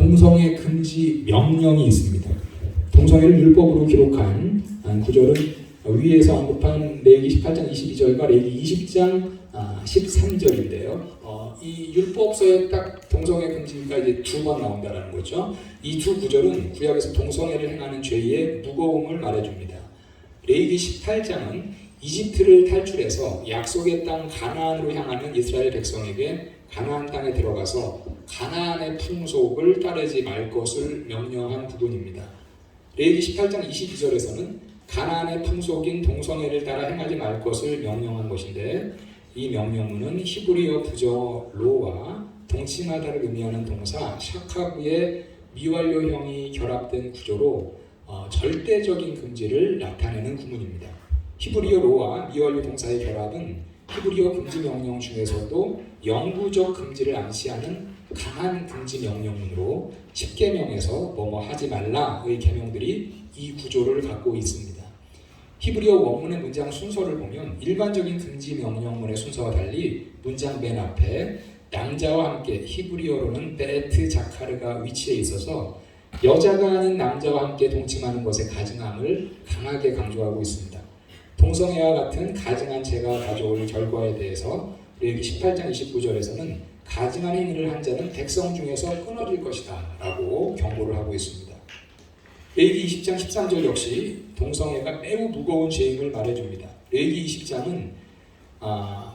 동성애 금지 명령이 있습니다. 동성애를 율법으로 기록한 구절은 위에서 언급한 레위기 18장 22절과 레위기 20장 13절인데요. 이 율법서에 딱 동성애 금지가 이제 두 번 나온다는 거죠. 이 두 구절은 구약에서 동성애를 행하는 죄의 무거움을 말해줍니다. 레위기 18장은 이집트를 탈출해서 약속의 땅 가나안으로 향하는 이스라엘 백성에게 가나안 땅에 들어가서 가나안의 풍속을 따르지 말 것을 명령한 부분입니다. 레위기 18장 22절에서는 가나안의 풍속인 동성애를 따라 행하지 말 것을 명령한 것인데, 이 명령문은 히브리어 부저 로와 동침하다를 의미하는 동사 샤카브의 미완료형이 결합된 구조로 절대적인 금지를 나타내는 구문입니다. 히브리어 로와 미완료 동사의 결합은 히브리어 금지 명령 중에서도 영구적 금지를 암시하는 강한 금지 명령문으로 10계명에서 뭐뭐 하지 말라의 계명들이 이 구조를 갖고 있습니다. 히브리어 원문의 문장 순서를 보면 일반적인 금지 명령문의 순서와 달리 문장 맨 앞에 남자와 함께, 히브리어로는 베트 자카르가 위치해 있어서 여자가 아닌 남자와 함께 동침하는 것의 가증함을 강하게 강조하고 있습니다. 동성애와 같은 가증한 죄가 가져올 결과에 대해서 레위기 18장 29절에서는 가증한 행위를 한 자는 백성 중에서 끊어질 것이다 라고 경고를 하고 있습니다. 레위기 20장 13절 역시 동성애가 매우 무거운 죄임을 말해줍니다. 레위기 20장은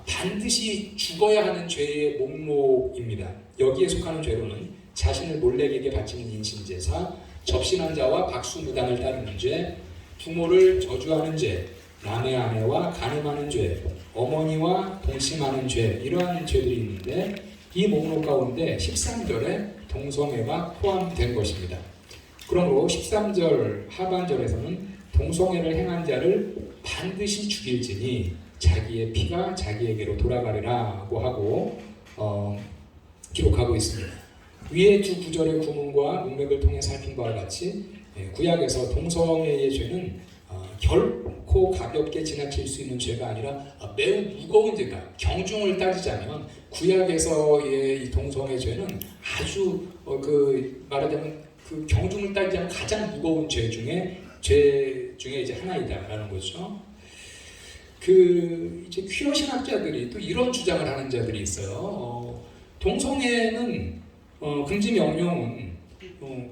반드시 죽어야 하는 죄의 목록입니다. 여기에 속하는 죄로는 자신을 몰래에게 바치는 인신제사, 접신한 자와 박수무당을 따르는 죄, 부모를 저주하는 죄, 남의 아내와 간음하는 죄, 어머니와 동침하는 죄, 이러한 죄들이 있는데 이 목록 가운데 13절에 동성애가 포함된 것입니다. 그러므로 13절 하반절에서는 동성애를 행한 자를 반드시 죽일지니 자기의 피가 자기에게로 돌아가리라고 하고 기록하고 있습니다. 위의 두 구절의 구문과 문맥을 통해 살핀 바와 같이 구약에서 동성애의 죄는 결코 가볍게 지나칠 수 있는 죄가 아니라 매우 무거운 죄가, 경중을 따지자면 구약에서의 이 동성애 죄는 아주 말하자면 그 경중을 따지자면 가장 무거운 죄 중에 이제 하나이다라는 거죠. 이제 퀴어 신학자들이 또 이런 주장을 하는 자들이 있어요. 동성애는 금지 명령은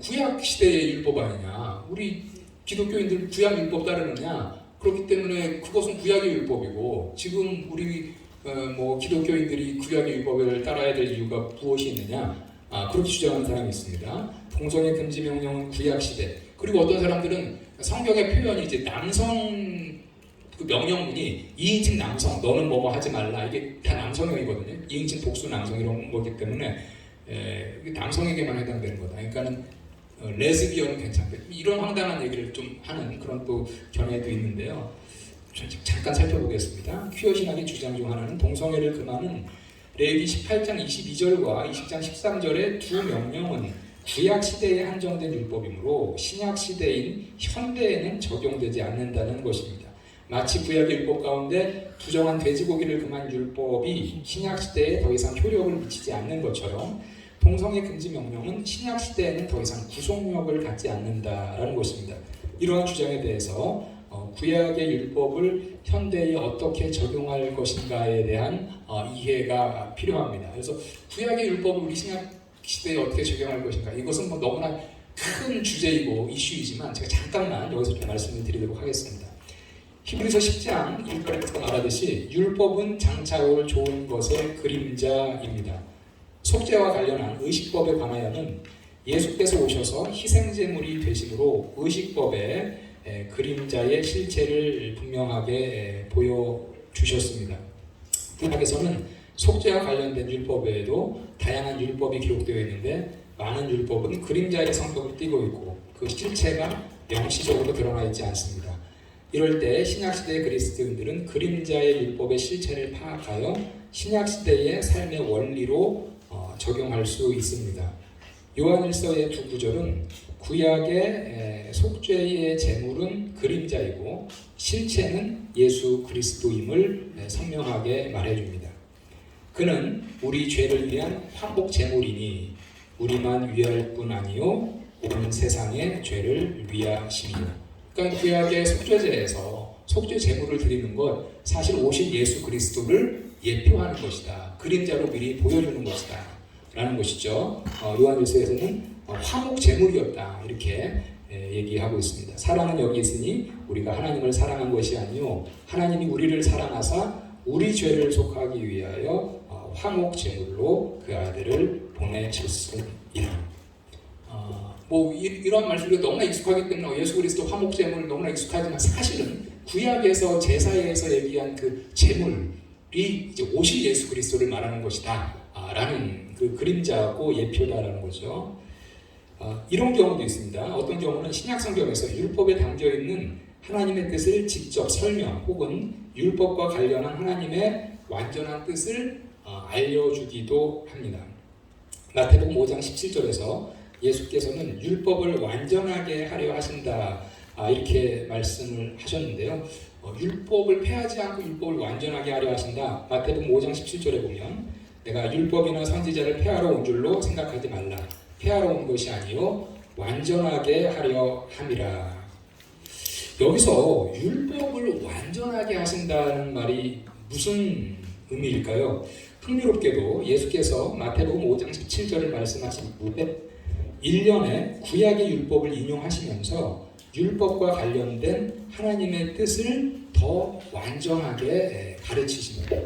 구약 시대의 율법 아니냐? 우리 기독교인들 구약 율법 따르느냐? 그렇기 때문에 그것은 구약의 율법이고 지금 우리 기독교인들이 구약의 율법을 따라야 될 이유가 무엇이 있느냐? 그렇게 주장하는 사람이 있습니다. 동성애 금지 명령은 구약 시대. 그리고 어떤 사람들은 성경의 표현이 이제 남성 그 명령문이 2인칭 남성, 너는 뭐뭐 하지 말라, 이게 다 남성형이거든요. 2인칭 복수 남성 이런 거기 때문에 남성에게만 해당되는 거다. 그러니까는 레즈비언은 괜찮다. 이런 황당한 얘기를 좀 하는 그런 또 견해도 있는데요. 잠깐 살펴보겠습니다. 퀴어 신학의 주장 중 하나는 동성애를 금하는 레위기 18장 22절과 20장 13절의 두 명령은 구약 시대에 한정된 율법이므로 신약 시대인 현대에는 적용되지 않는다는 것입니다. 마치 구약의 율법 가운데 부정한 돼지고기를 금한 율법이 신약 시대에 더 이상 효력을 미치지 않는 것처럼 동성애 금지 명령은 신약 시대에는 더 이상 구속력을 갖지 않는다라는 것입니다. 이러한 주장에 대해서 구약의 율법을 현대에 어떻게 적용할 것인가에 대한 이해가 필요합니다. 그래서 구약의 율법을 우리 신약 시대에 어떻게 적용할 것인가, 이것은 너무나 큰 주제이고 이슈이지만 제가 잠깐만 여기서 좀 말씀을 드리도록 하겠습니다. 히브리서 10장 1절에서 말하듯이 율법은 장차 올 좋은 것의 그림자입니다. 속죄와 관련한 의식법에 관하여는 예수께서 오셔서 희생제물이 되심으로 의식법의 그림자의 실체를 분명하게 보여주셨습니다. 구약에서는 속죄와 관련된 율법 외에도 다양한 율법이 기록되어 있는데 많은 율법은 그림자의 성격을 띠고 있고 그 실체가 명시적으로 드러나 있지 않습니다. 이럴 때 신약시대의 그리스도인들은 그림자의 율법의 실체를 파악하여 신약시대의 삶의 원리로 적용할 수 있습니다. 요한일서의 두 구절은 구약의 속죄의 제물은 그림자이고 실체는 예수 그리스도임을 선명하게 말해줍니다. 그는 우리 죄를 위한 화목 제물이니 우리만 위할 뿐 아니요 온 세상의 죄를 위하심이요. 그러니까 구약의 속죄제에서 속죄 제물을 드리는 것 사실 오신 예수 그리스도를 예표하는 것이다. 그림자로 미리 보여주는 것이다. 라는 것이죠. 요한일서에서는 화목 제물이었다. 이렇게 얘기하고 있습니다. 사랑은 여기 있으니 우리가 하나님을 사랑한 것이 아니요 하나님이 우리를 사랑하사 우리 죄를 속하기 위하여 화목 제물로 그 아들을 보내셨습니다. 이런 말씀이 너무나 익숙하기 때문에 예수 그리스도 화목 제물 너무나 익숙하지만 사실은 구약에서 제사에서 얘기한 그 제물이 이제 오실 예수 그리스도를 말하는 것이다 라는 그 그림자고 예표다라는 거죠. 이런 경우도 있습니다. 어떤 경우는 신약 성경에서 율법에 담겨 있는 하나님의 뜻을 직접 설명 혹은 율법과 관련한 하나님의 완전한 뜻을 알려주기도 합니다. 마태복음 5장 17절에서 예수께서는 율법을 완전하게 하려 하신다 이렇게 말씀을 하셨는데요. 율법을 폐하지 않고 율법을 완전하게 하려 하신다. 마태복음 5장 17절에 보면 내가 율법이나 선지자를 폐하러 온 줄로 생각하지 말라. 폐하러 온 것이 아니요 완전하게 하려 함이라. 여기서 율법을 완전하게 하신다는 말이 무슨 의미일까요? 흥미롭게도 예수께서 마태복음 5장 17절을 말씀하신 후에 1년에 구약의 율법을 인용하시면서 율법과 관련된 하나님의 뜻을 더 완전하게 가르치십니다.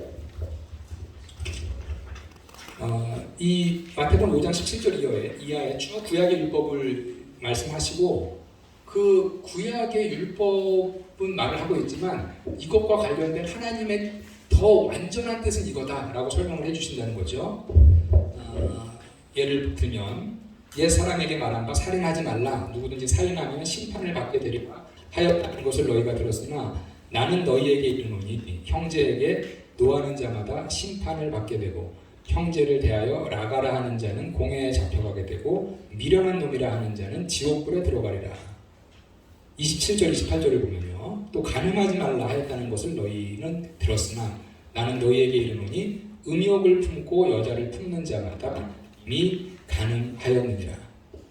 이 마태복음 5장 17절 이하에 쭉 구약의 율법을 말씀하시고 그 구약의 율법은 말을 하고 있지만 이것과 관련된 하나님의 더 완전한 뜻은 이거다라고 설명을 해주신다는 거죠. 예를 들면 옛 사람에게 말한 바 살인하지 말라. 누구든지 살인하면 심판을 받게 되리라 하였다는 것을 너희가 들었으나 나는 너희에게 이르노니 형제에게 노하는 자마다 심판을 받게 되고 형제를 대하여 라가라 하는 자는 공회에 잡혀가게 되고 미련한 놈이라 하는 자는 지옥불에 들어가리라. 27절 28절을 보면요. 또 간음하지 말라 하였다는 것을 너희는 들었으나 나는 너희에게 이르노니 음욕을 품고 여자를 품는 자마다 이미 간음하였느니라.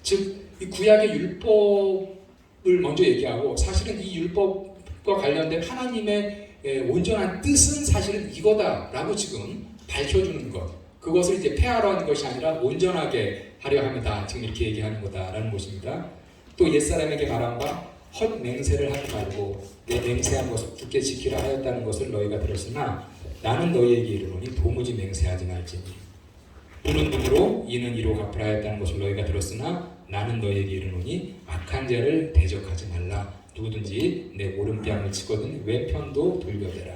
즉 이 구약의 율법을 먼저 얘기하고 사실은 이 율법과 관련된 하나님의 온전한 뜻은 사실은 이거다라고 지금 밝혀주는 것. 그것을 이제 폐하러 하는 것이 아니라 온전하게 하려 합니다. 지금 이렇게 얘기하는 거다라는 것입니다. 또 옛사람에게 말한 바 헛 맹세를 하지 말고 내 맹세한 것을 굳게 지키라 하였다는 것을 너희가 들었으나 나는 너희에게 이르노니 도무지 맹세하지 말지니 우는 눈으로 이는 이로 갚으라 하였다는 것을 너희가 들었으나 나는 너희에게 이르노니 악한 자를 대적하지 말라. 누구든지 내 오른뺨을 치거든 왼편도 돌려대라.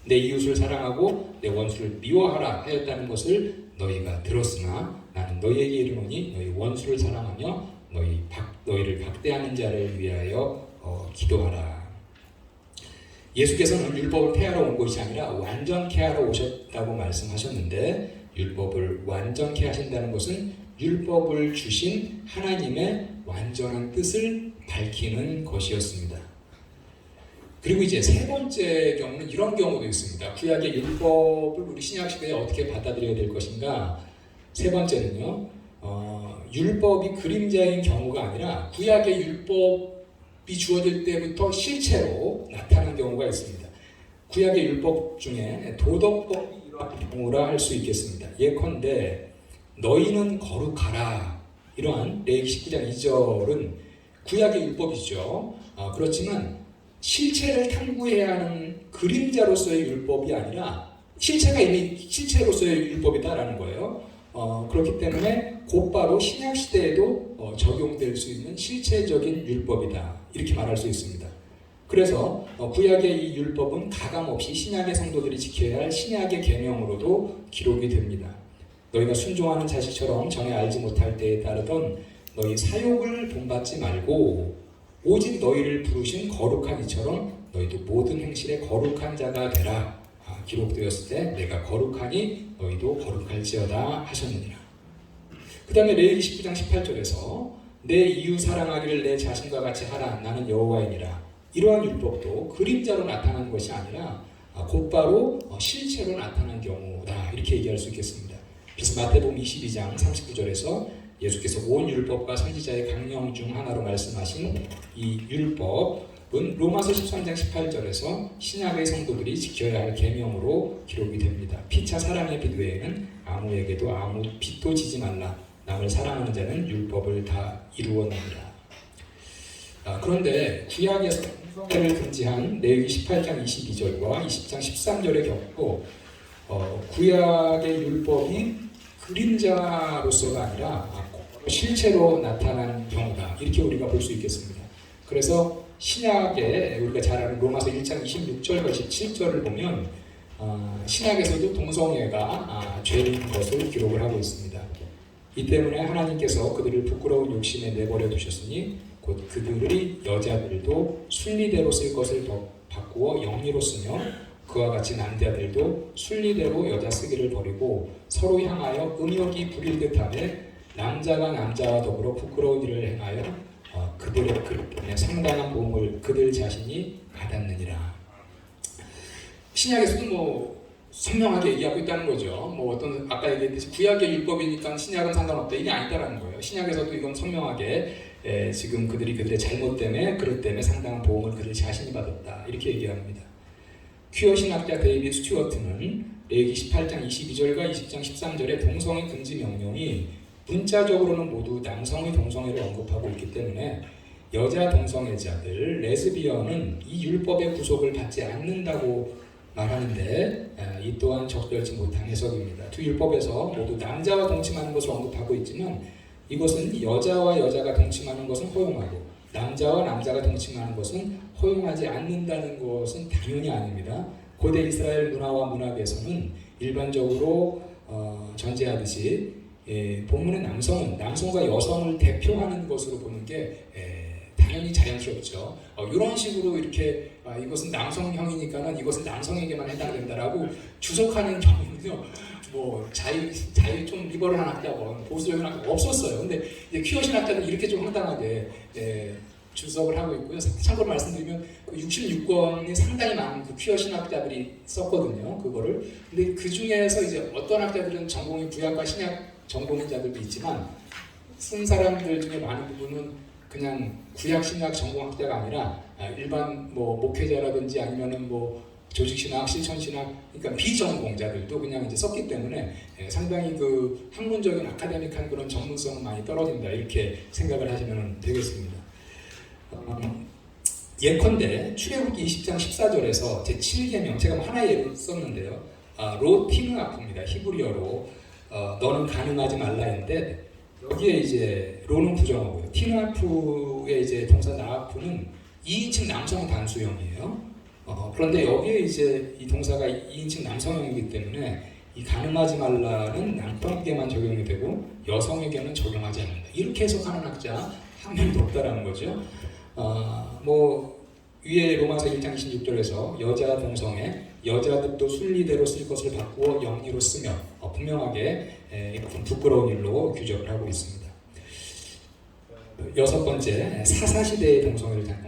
내 이웃을 사랑하고 내 원수를 미워하라 하였다는 것을 너희가 들었으나 나는 너희에게 이르노니 너희 원수를 사랑하며 너희를 박대하는 자를 위하여 기도하라. 예수께서는 율법을 폐하러 온 것이 아니라 완전케 하러 오셨다고 말씀하셨는데 율법을 완전케 하신다는 것은 율법을 주신 하나님의 완전한 뜻을 밝히는 것이었습니다. 그리고 이제 세 번째 경우는 이런 경우도 있습니다. 구약의 율법을 우리 신약 시대에 어떻게 받아들여야 될 것인가? 세 번째는요. 율법이 그림자인 경우가 아니라 구약의 율법이 주어질 때부터 실체로 나타나는 경우가 있습니다. 구약의 율법 중에 도덕법이 이러한 경우라 할 수 있겠습니다. 예컨대 너희는 거룩하라. 이러한 레위기 19장 2절은 구약의 율법이죠. 그렇지만 실체를 탐구해야 하는 그림자로서의 율법이 아니라 실체가 이미 실체로서의 율법이다라는 거예요. 그렇기 때문에 곧바로 신약 시대에도 적용될 수 있는 실체적인 율법이다 이렇게 말할 수 있습니다. 그래서 구약의 이 율법은 가감없이 신약의 성도들이 지켜야 할 신약의 계명으로도 기록이 됩니다. 너희가 순종하는 자식처럼 전에 알지 못할 때에 따르던 너희 사욕을 본받지 말고 오직 너희를 부르신 거룩한 이처럼 너희도 모든 행실에 거룩한 자가 되라. 기록되었을 때 내가 거룩하니 너희도 거룩할지어다 하셨느니라. 그 다음에 레위기 19장 18절에서 내 이웃 사랑하기를 내 자신과 같이 하라. 나는 여호와이니라. 이러한 율법도 그림자로 나타나는 것이 아니라 곧바로 실체로 나타난 경우다 이렇게 얘기할 수 있겠습니다. 그래서 마태복음 22장 39절에서 예수께서 온 율법과 선지자의 강령 중 하나로 말씀하신 이 율법은 로마서 13장 18절에서 신약의 성도들이 지켜야 할 계명으로 기록이 됩니다. 피차 사랑의 빛 외에는 아무에게도 아무 빚도 지지 말라. 남을 사랑하는 자는 율법을 다 이루었느니라. 그런데 구약에서 동성애를 금지한 레위기 18장 22절과 20장 13절에 겪고 구약의 율법이 그림자로서가 아니라 실체로 나타난 경우다, 이렇게 우리가 볼 수 있겠습니다. 그래서 신약에 우리가 잘 아는 로마서 1장 26절과 27절을 보면 신약에서도 동성애가 죄인 것을 기록을 하고 있습니다. 이 때문에 하나님께서 그들을 부끄러운 욕심에 내버려 두셨으니 곧 그들의 여자들도 순리대로 쓸 것을 바꾸어 영리로 쓰며 그와 같이 남자들도 순리대로 여자 쓰기를 버리고 서로 향하여 음욕이 부릴 듯하되 남자가 남자와 더불어 부끄러운 일을 행하여 그들의 그릇에 상당한 보응을 그들 자신이 받았느니라. 신약에서도 선명하게 얘기하고 있다는 거죠. 어떤 아까 얘기했듯이 구약의 율법이니까 신약은 상관없다, 이게 아니다라는 거예요. 신약에서도 이건 선명하게 지금 그들이 그들의 잘못 때문에 그릇 때문에 상당한 보응을 그들 자신이 받았다, 이렇게 얘기합니다. 퀴어 신학자 데이빗 스튜어트는 레위기 18장 22절과 20장 13절의 동성애 금지 명령이 문자적으로는 모두 남성의 동성애를 언급하고 있기 때문에 여자 동성애자들, 레즈비언은 이 율법의 구속을 받지 않는다고 말하는데 이 또한 적절치 못한 해석입니다. 두 율법에서 모두 남자와 동침하는 것을 언급하고 있지만 이것은 여자와 여자가 동침하는 것은 허용하고 남자와 남자가 동침하는 것은 허용하지 않는다는 것은 당연히 아닙니다. 고대 이스라엘 문화와 문학에서는 일반적으로 전제하듯이 본문의 남성은 남성과 여성을 대표하는 것으로 보는 게 당연히 자연스럽죠. 이런 식으로 이렇게 이것은 남성형이니까는 이것은 남성에게만 해당된다라고 주석하는 경우는요, 자유 좀 리버럴한 학자건 보수적인 학자가 없었어요. 근데 이제 퀴어 신학자는 이렇게 좀 황당하게 주석을 하고 있고요. 참고로 말씀드리면 66권이 상당히 많은 그 퀴어 신학자들이 썼거든요, 그거를. 근데 그 중에서 이제 어떤 학자들은 전공이 구약과 신약 전공인 자들도 있지만 쓴 사람들 중에 많은 부분은 그냥 구약 신약 전공학자가 아니라 일반 목회자라든지 아니면은 조직신학, 실천신학, 그러니까 비전공자들도 그냥 이제 썼기 때문에 상당히 그 학문적인 아카데믹한 그런 전문성은 많이 떨어진다, 이렇게 생각을 하시면 되겠습니다. 예컨대 출애굽기 20장 14절에서 제7계명, 제가 하나의 예를 썼는데요. 로티누아프입니다. 히브리어로 너는 가늠하지 말라인데 여기에 이제 로는 부정어고요. 티누아프의 이제 동사 나아프는 2인칭 남성 단수형이에요. 그런데 여기에 이제 이 동사가 2인칭 남성형이기 때문에 이 가늠하지 말라는 남성에게만 적용이 되고 여성에게는 적용하지 않는다, 이렇게 해석하는 학자 한 명도 없다라는 거죠. 위에 로마서 1장 26절에서 여자 동성애, 여자들도 순리대로 쓸 것을 바꾸어 영리로 쓰며 분명하게 부끄러운 일로 규정을 하고 있습니다. 여섯 번째, 사사시대의 동성애를